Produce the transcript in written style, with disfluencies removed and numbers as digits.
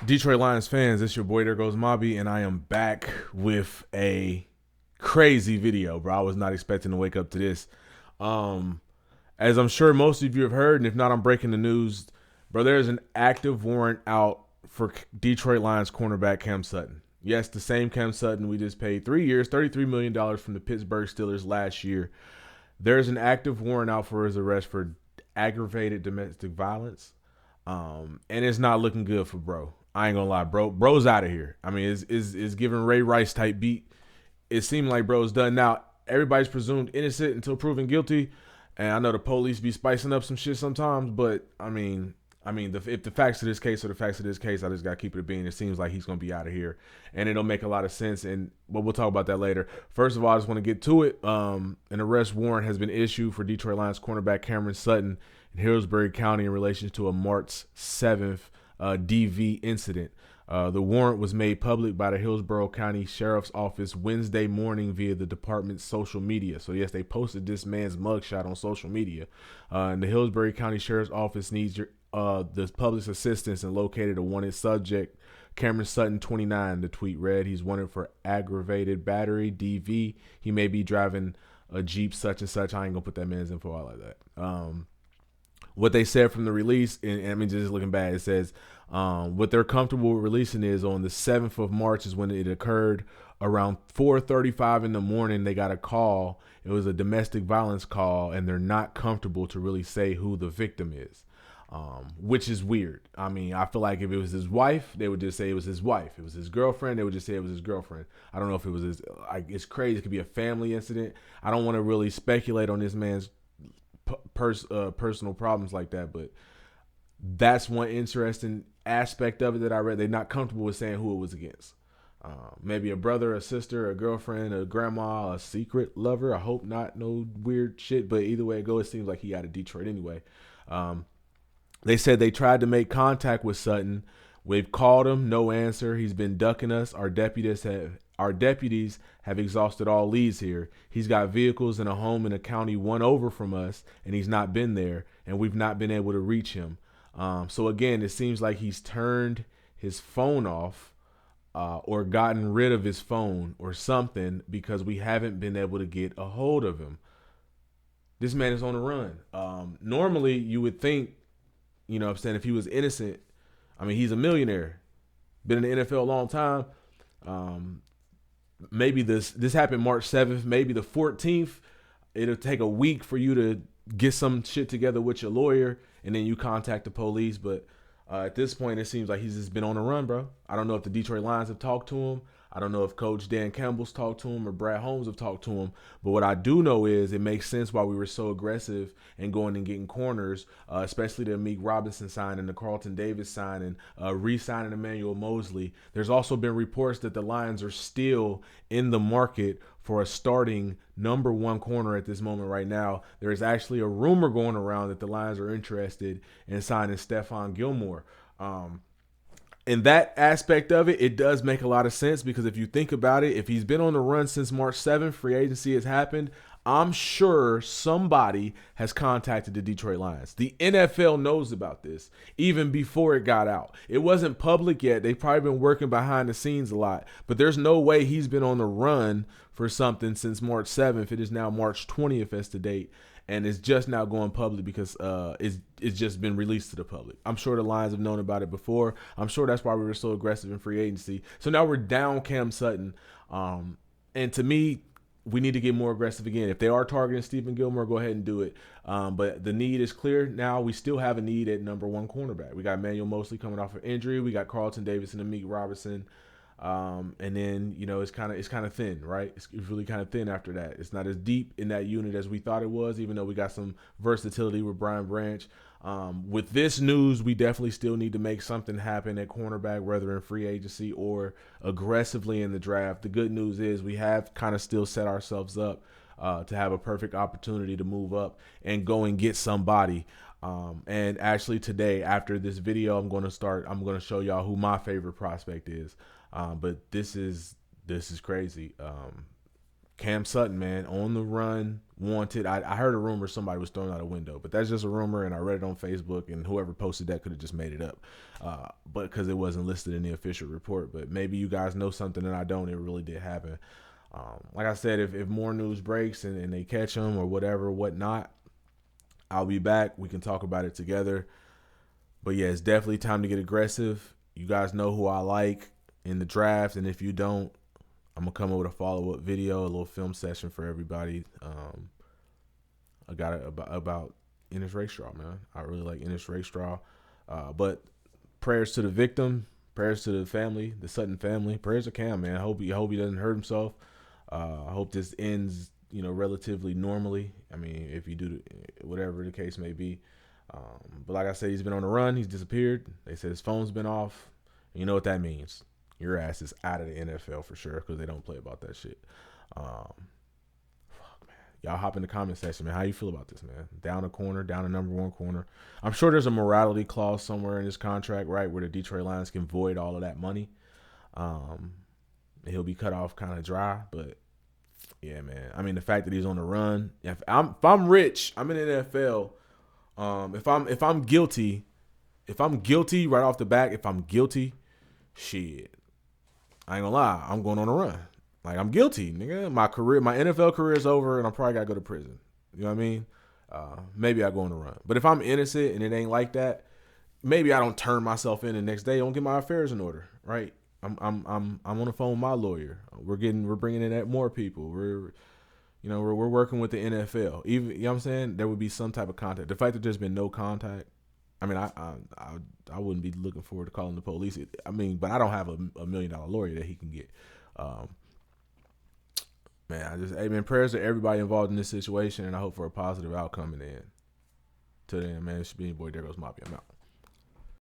Detroit Lions fans, it's your boy There Goes Mobby, and I am back with a crazy video, bro. I was not expecting to wake up to this. Um, as I'm sure most of you have heard, and if not, I'm breaking the news, bro. There's an active warrant out for Detroit Lions cornerback Cam Sutton. Yes, the same Cam Sutton we just paid 3 years, $33 million from the Pittsburgh Steelers last year. There's an active warrant out for his arrest for aggravated domestic violence. And it's not looking good for bro. I ain't gonna lie, bro. Bro's out of here. I mean, it's giving Ray Rice type beat. It seemed like bro's done. Now everybody's presumed innocent until proven guilty, and I know the police be spicing up some shit sometimes. But if the facts of this case are the facts of this case, I just gotta keep it a bean. It seems like he's gonna be out of here, and it'll make a lot of sense. But we'll talk about that later. First of all, I just want to get to it. An arrest warrant has been issued for Detroit Lions cornerback Cameron Sutton in Hillsbury County in relation to a March 7th DV incident. The warrant was made public by the Hillsborough County Sheriff's Office Wednesday morning via the department's social media. So yes, they posted this man's mugshot on social media. And the Hillsborough County Sheriff's Office needs the public's assistance and located a wanted subject, Cameron Sutton, 29. The tweet read, "He's wanted for aggravated battery, DV. He may be driving a Jeep such and such." I ain't gonna put that man's info out like that. What they said from the release, and I mean, just looking back, it says what they're comfortable with releasing is on the 7th of March is when it occurred. Around 4:35 in the morning, they got a call. It was a domestic violence call, and they're not comfortable to really say who the victim is, which is weird. I mean, I feel like if it was his wife, they would just say it was his wife. If it was his girlfriend, they would just say it was his girlfriend. I don't know if it was his. It's crazy. It could be a family incident. I don't want to really speculate on this man's personal problems like that, but that's one interesting aspect of it that I read. They're not comfortable with saying who it was against. Maybe a brother, a sister, a girlfriend, a grandma, a secret lover. I hope not no weird shit, but either way it goes, it seems like he out of Detroit anyway. They said they tried to make contact with Sutton. We've called him, no answer. He's been ducking us. Our deputies have exhausted all leads here. He's got vehicles and a home in a county one over from us, and he's not been there, and we've not been able to reach him. So again, it seems like he's turned his phone off or gotten rid of his phone or something because we haven't been able to get a hold of him. This man is on the run. Normally, you would think, you know what I'm saying, if he was innocent, I mean, he's a millionaire, been in the NFL a long time. Maybe this happened March 7th, maybe the 14th. It'll take a week for you to get some shit together with your lawyer, and then you contact the police. But at this point, it seems like he's just been on the run, bro. I don't know if the Detroit Lions have talked to him. I don't know if Coach Dan Campbell's talked to him or Brad Holmes have talked to him. But what I do know is it makes sense why we were so aggressive and going and getting corners, especially the Meek Robinson signing, the Carlton Davis signing, re-signing Emmanuel Mosley. There's also been reports that the Lions are still in the market for a starting number one corner at this moment right now. There is actually a rumor going around that the Lions are interested in signing Stephon Gilmore. In that aspect of it, it does make a lot of sense because if you think about it, if he's been on the run since March 7th, free agency has happened, I'm sure somebody has contacted the Detroit Lions. The NFL knows about this even before it got out. It wasn't public yet. They've probably been working behind the scenes a lot, but there's no way he's been on the run for something since March 7th. It is now March 20th as the date, and it's just now going public because it's just been released to the public. I'm sure the Lions have known about it before. I'm sure that's why we were so aggressive in free agency. So now we're down Cam Sutton. And to me, we need to get more aggressive again. If they are targeting Stephen Gilmore, go ahead and do it. But the need is clear. Now we still have a need at number one cornerback. We got Emmanuel Mosley coming off an injury. We got Carlton Davis and Meek Robinson. And then, you know, it's kind of thin, right? It's really kind of thin after that. It's not as deep in that unit as we thought it was, even though we got some versatility with Brian Branch. With this news, we definitely still need to make something happen at cornerback, whether in free agency or aggressively in the draft. The good news is we have kind of still set ourselves up to have a perfect opportunity to move up and go and get somebody. And actually today, after this video, I'm going to show y'all who my favorite prospect is. But this is crazy. Cam Sutton, man, on the run, wanted. I heard a rumor somebody was thrown out a window, but that's just a rumor, and I read it on Facebook, and whoever posted that could have just made it up, but because it wasn't listed in the official report. But maybe you guys know something that I don't. It really did happen. Like I said, if more news breaks and they catch him or whatnot, I'll be back. We can talk about it together. But yeah, it's definitely time to get aggressive. You guys know who I like in the draft, and if you don't, I'm gonna come up with a follow-up video, a little film session for everybody. I got it about Ennis Rakestraw, man. I really like Ennis Rakestraw. But prayers to the victim, prayers to the family, the Sutton family. Prayers to Cam, man. I hope he doesn't hurt himself. I hope this ends, relatively normally. I mean, if you do whatever the case may be. But like I said, he's been on the run. He's disappeared. They said his phone's been off. You know what that means. Your ass is out of the NFL for sure because they don't play about that shit. Fuck, man. Y'all hop in the comment section, man. How you feel about this, man? Down a corner, down a number one corner. I'm sure there's a morality clause somewhere in this contract, right, where the Detroit Lions can void all of that money. He'll be cut off kind of dry, but yeah, man. I mean, the fact that he's on the run. If I'm rich, I'm in the NFL. If I'm guilty right off the back, if I'm guilty, shit, I ain't gonna lie, I'm going on a run. Like, I'm guilty, nigga. My NFL career is over, and I probably gotta go to prison. You know what I mean? Maybe I go on a run. But if I'm innocent and it ain't like that, maybe I don't turn myself in the next day. Don't get my affairs in order, right? I'm on the phone with my lawyer. We're bringing in more people. We're working with the NFL. Even, you know what I'm saying? There would be some type of contact. The fact that there's been no contact, I mean, I wouldn't be looking forward to calling the police. I mean, but I don't have a $1 million lawyer that he can get. Man, prayers to everybody involved in this situation, and I hope for a positive outcome in the end. Till then, man, it's been your boy, there goes Mobby. I'm out.